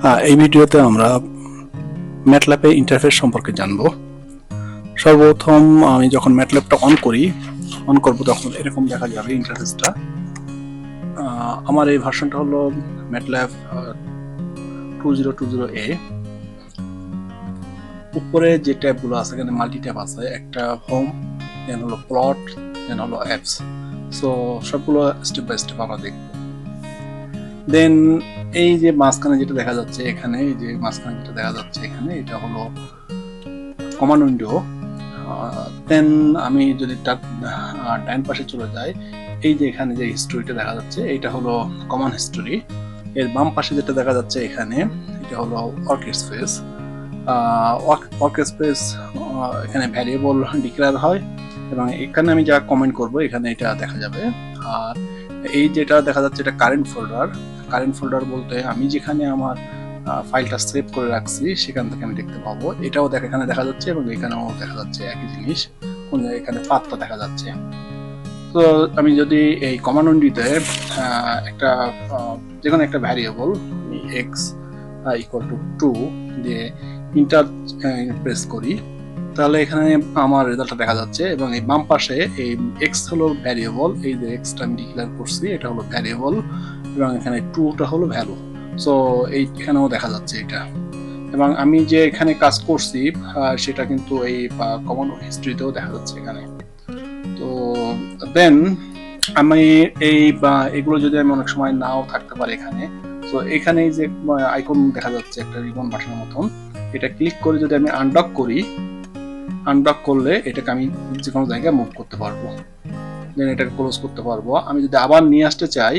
এই ভিডিওতে আমরা ম্যাটল্যাবে ইন্টারফেস সম্পর্কে জানব। সর্বপ্রথম আমি যখন ম্যাটল্যাবটা অন করব তখন এরকম দেখা যাবে ইন্টারফেসটা। আমার এই ভার্সনটা হলো ম্যাটল্যাব 2020A। উপরে যে ট্যাবগুলো আছে এখানে মাল্টি ট্যাব আছে, একটা হোম, দেন হলো প্লট, দেন হলো অ্যাপস। সো সবগুলো স্টেপ বাই স্টেপ আমরা দেখব। দেন এই যে মাঝখানে যেটা দেখা যাচ্ছে এখানে, এটা হলো কমান্ড উইন্ডো। দেন আমি যদি ডান পাশে চলে যাই, এই যে এখানে যে হিস্টোরিটা দেখা যাচ্ছে এটা হলো কমন হিস্টোরি। এর বাম পাশে যেটা দেখা যাচ্ছে এখানে, এটা হলো ওয়ার্কস্পেস। ওয়ার্কস্পেস এখানে ভ্যারিয়েবল ডিক্লেয়ার হয় এবং এখানে আমি যা কমেন্ট করব এখানে এটা দেখা যাবে। আর এই যেটা দেখা যাচ্ছে এটা কারেন্ট ফোল্ডার বলতে আমি যেখানে আমার ফাইলটা সেভ করে রাখছি সেখান থেকে আমি দেখতে পাবো। এটাও এখানে দেখা যাচ্ছে এবং এখানেও দেখা যাচ্ছে একই জিনিস, কোন জায়গায় এখানে পাথটা দেখা যাচ্ছে। তো আমি যদি এই কমান্ড উইন্ডোতে একটা যেকোনো একটা ভ্যারিয়েবল এক্স ইকুয়াল টু 2 দিয়ে ইন্টার প্রেস করি, তাহলে এখানে আমার রেজাল্টটা দেখা যাচ্ছে। এবং এই বাম পাশে এই এক্স হলো ভ্যারিয়েবল, এই যে এক্সটা আমি ডিক্লেয়ার করছি এটা হলো ভ্যারিয়েবল এবং এখানে 2টা হলো ভ্যালু। সো এখানেও দেখা যাচ্ছে এটা। এবং আমি যে এখানে কাজ করছি সেটা কিন্তু এই কমন হিস্ট্রিতেও দেখা যাচ্ছে এখানে। তো দেন আমি এগুলো যদি আমি অনেক সময় নাও থাকতে পারি এখানে, তো এখানে যে আইকন দেখা যাচ্ছে একটা রিবন বাটনের মতন, এটা ক্লিক করে যদি আমি আনডক করলে এটাকে আমি যে কোনো জায়গায় মুভ করতে পারবো, দেন এটাকে ক্লোজ করতে পারবো। আমি যদি আবার নিয়ে আসতে চাই,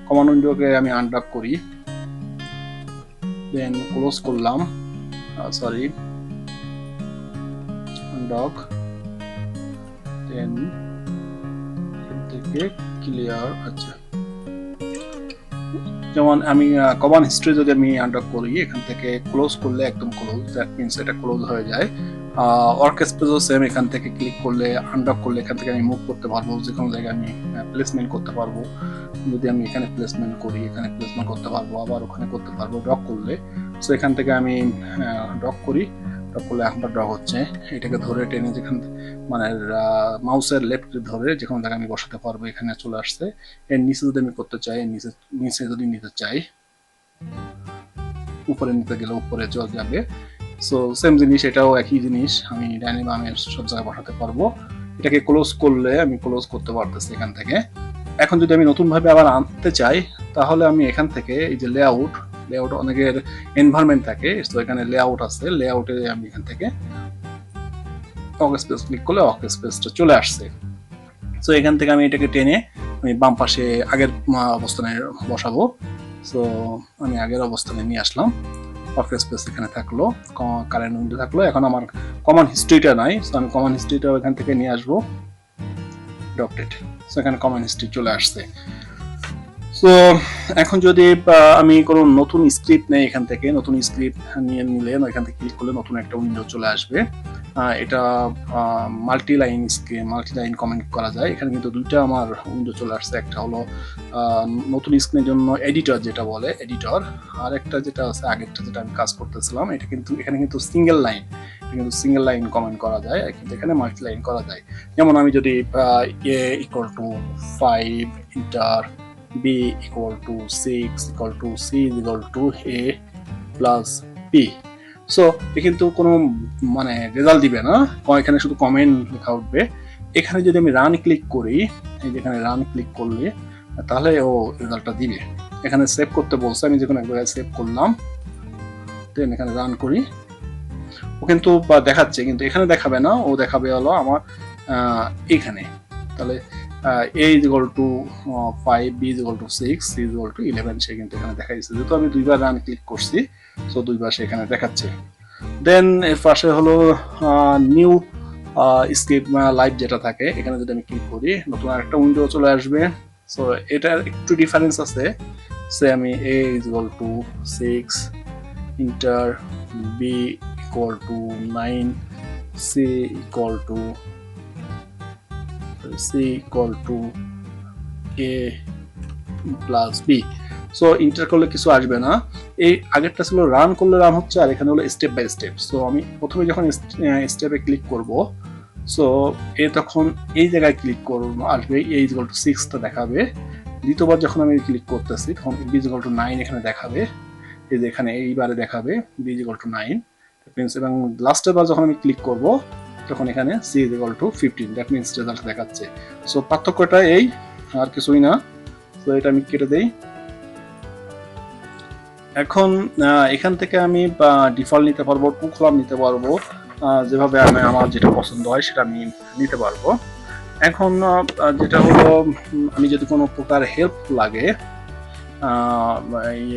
কমান্ড উইন্ডোকে আমি আনডক করি, দেন ক্লোজ করলাম, আনডক, দেন থেকে ক্লিয়ার। আচ্ছা, যেমন আমি কমন হিস্ট্রি যদি আমি আনডক করি, এখান থেকে ক্লোজ করলে একদম ক্লোজ, দ্যাট মিনস এটা ক্লোজ হয়ে যায়। ওয়ার্কস্পেসও সেম, এখান থেকে ক্লিক করলে আনডক করলে এখান থেকে আমি মুভ করতে পারবো, যে কোনো জায়গায় আমি প্লেসমেন্ট করতে পারবো। যদি আমি এখানে প্লেসমেন্ট করি, এখানে প্লেসমেন্ট করতে পারবো, আবার ওখানে করতে পারবো ড্রপ করলে। সো এখান থেকে আমি ড্রপ করলে একবার ড্রপ হচ্ছে, এটাকে ধরে টেনে যেখান মানে মাউসের লেফট ধরে যে কোনো জায়গায় আমি বসাতে পারবো, এখানে চলে আসছে। এর নিচে যদি আমি করতে চাই, নিচে যদি নিতে চাই, উপরে নিতে গেলে উপরে চলে যাবে। সো সেম জিনিস, এটাও একই জিনিস, আমি ডাইনে বামে সব জায়গায় বসাতে পারবো। এটাকে ক্লোজ করলে আমি ক্লোজ করতে পারতেছি এখান থেকে। এখন যদি আমি নতুন ভাবে আবার আনতে চাই, তাহলে আমি এখান থেকে এই যে লেআউট অনেকের এনভায়রনমেন্ট থাকে, তো এখানে লেআউট আছে, লেআউটে আমি এখান থেকে ওয়ার্কস্পেস ক্লিক করলে ওয়ার্কস্পেসটা চলে আসছে। সো এখান থেকে আমি এটাকে টেনে আমি বাম পাশে আগের অবস্থানে বসাবো। সো আমি আগের অবস্থানে নিয়ে আসলাম, ওয়ার্কস্পেস এখানে থাকলো, কারেন্ট উইন্ডো থাকলো। এখন আমার কমন হিস্ট্রিটা নাই, সো আমি কমন হিস্ট্রিটা এখান থেকে নিয়ে আসবো, ডক্টেড। সো এখানে কমন হিস্ট্রি চলে আসছে। সো এখন যদি আমি কোনো নতুন স্ক্রিপ্ট নেই, এখান থেকে নতুন স্ক্রিপ্ট নিয়ে নিলে এখান থেকে ক্লিক করলে নতুন একটা উইন্ডো চলে আসবে। এটা মাল্টি লাইন কমেন্ট করা যায়। এখানে কিন্তু দুইটা আমার উইন্ডো চলে আসছে, একটা হলো নতুন স্ক্রিনের জন্য এডিটর, যেটা বলে এডিটর, আর একটা যেটা আছে আগেরটা যেটা আমি কাজ করতেছিলাম, এটা কিন্তু এখানে কিন্তু সিঙ্গেল লাইন কমেন্ট করা যায়, কিন্তু এখানে মাল্টি লাইন করা যায়। যেমন আমি যদি a equal to 5 inter b equal to 6 equal to c equal to a plus b, so A কিন্তু কোনো মানে রেজাল্ট দিবে না, এখানে শুধু কমেন্ট লেখা উঠবে। এখানে যদি আমি রান ক্লিক করি, এই যে এখানে রান ক্লিক করলে তাহলে ও রেজাল্টটা দিবে। এখানে সেভ করতে বলছে, আমি যে কোনো এক জায়গায় সেভ করলাম, দেন এখানে রান করি, ও কিন্তু দেখাচ্ছে, কিন্তু এখানে দেখাবে না, ও দেখাবে হলো আমার এখানে। তাহলে a is equal to 5, b is equal to 6, c is equal to 11, সে কিন্তু এখানে দেখাইছে, যেহেতু আমি দুইবার রান ক্লিক করছি, সো দুইবার সে এখানে দেখাচ্ছে। দেন এর পাশে হলো নিউ স্ক্রিপ্ট লাইভ যেটা থাকে, এখানে যদি আমি ক্লিক করি নতুন আরেকটা উইন্ডো চলে আসবে। সো এটার একটু ডিফারেন্স আছে, সে আমি a is equal to 6 inter b equal to 9, c equal to a plus b, so inter করলে কিছু আসবে না। এই আগেরটা ছিল রান করলে রান হচ্ছে, আর এখানে হলো স্টেপ বাই স্টেপ। সো আমি প্রথমে যখন স্টেপে ক্লিক করব, সো তখন এই জায়গায় ক্লিক করবো, আসবে a = 6টা দেখাবে। দ্বিতীয়বার যখন আমি ক্লিক করতেছি তখন b = 9 এখানে দেখাবে, এই যে এখানে এইবারে দেখাবে b = 9 মিনস। এবং লাস্টের বার যখন আমি ক্লিক করব তখন এখানে c = 15, দ্যাট মিনস রেজাল্ট দেখাচ্ছে। সো পার্থক্যটা এই, আর কিছুই না। তো এটা আমি কেটে দেই। এখন এখান থেকে আমি ডিফল্ট নিতে পারবো, টু কলাম নিতে পারবো, যেভাবে আমি আমার যেটা পছন্দ হয় সেটা আমি নিতে পারবো। এখন যেটা হলো, আমি যদি কোনো প্রকার হেল্প লাগে,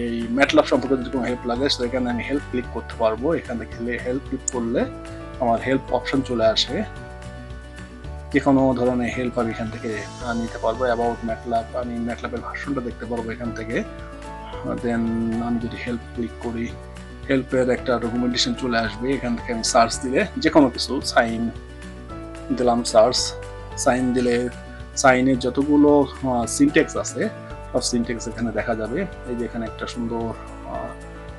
এই ম্যাটল্যাব সম্পর্কে যদি কোনো হেল্প লাগে, সেখানে আমি হেল্প ক্লিক করতে পারবো। এখান থেকে হেল্প ক্লিক করলে আমার হেল্প অপশন চলে আসে, যে কোনো ধরনের হেল্প আমি এখান থেকে নিতে পারবো। অ্যাবাউট ম্যাটল্যাব, আমি ম্যাটল্যাবের ভার্সনটা দেখতে পারবো এখান থেকে। দেন আমি যদি হেল্প ক্লিক করি, হেল্পের একটা ডকুমেন্টেশন চলে আসবে। এখান থেকে আমি সার্চ দিলে যে কোনো কিছু, সাইন দিলাম, সাইন দিলে সাইনের যতগুলো সিনট্যাক্স আছে সব সিনট্যাক্স এখানে দেখা যাবে। এই যে এখানে একটা সুন্দর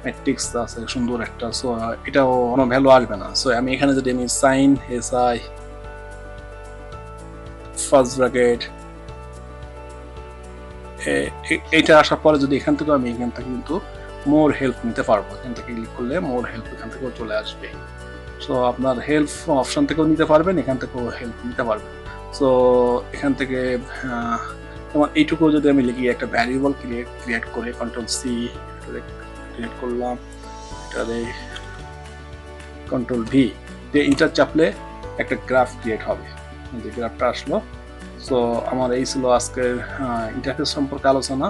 ম্যাট্রিক্স আছে, সুন্দর একটা। সো এটাও কোনো ভ্যালু আসবে না। সো আমি এখানে যদি আমি সাইন SI ফার্স্ট ব্র্যাকেট এটা আসার পরে যদি এখান থেকে আমি এখান থেকে কিন্তু মোর হেল্প নিতে পারবো। এখান থেকে ক্লিক করলে মোর হেল্প এখান থেকেও চলে আসবে। সো আপনার হেল্প অপশন থেকেও নিতে পারবেন, এখান থেকেও হেল্প নিতে পারবেন। সো এখান থেকে যেমন এইটুকু যদি আমি লিখি, একটা ভ্যারিয়েবল ক্রিয়েট করে Ctrl+C ক্রিয়েট করলাম, এটারে Ctrl+V দিয়ে ইন্টার চাপলে একটা গ্রাফ ক্রিয়েট হবে। যে গ্রাফটা আসলো। সো আমার এই ছিল আজকের ইন্টারফেস সম্পর্কে আলোচনা।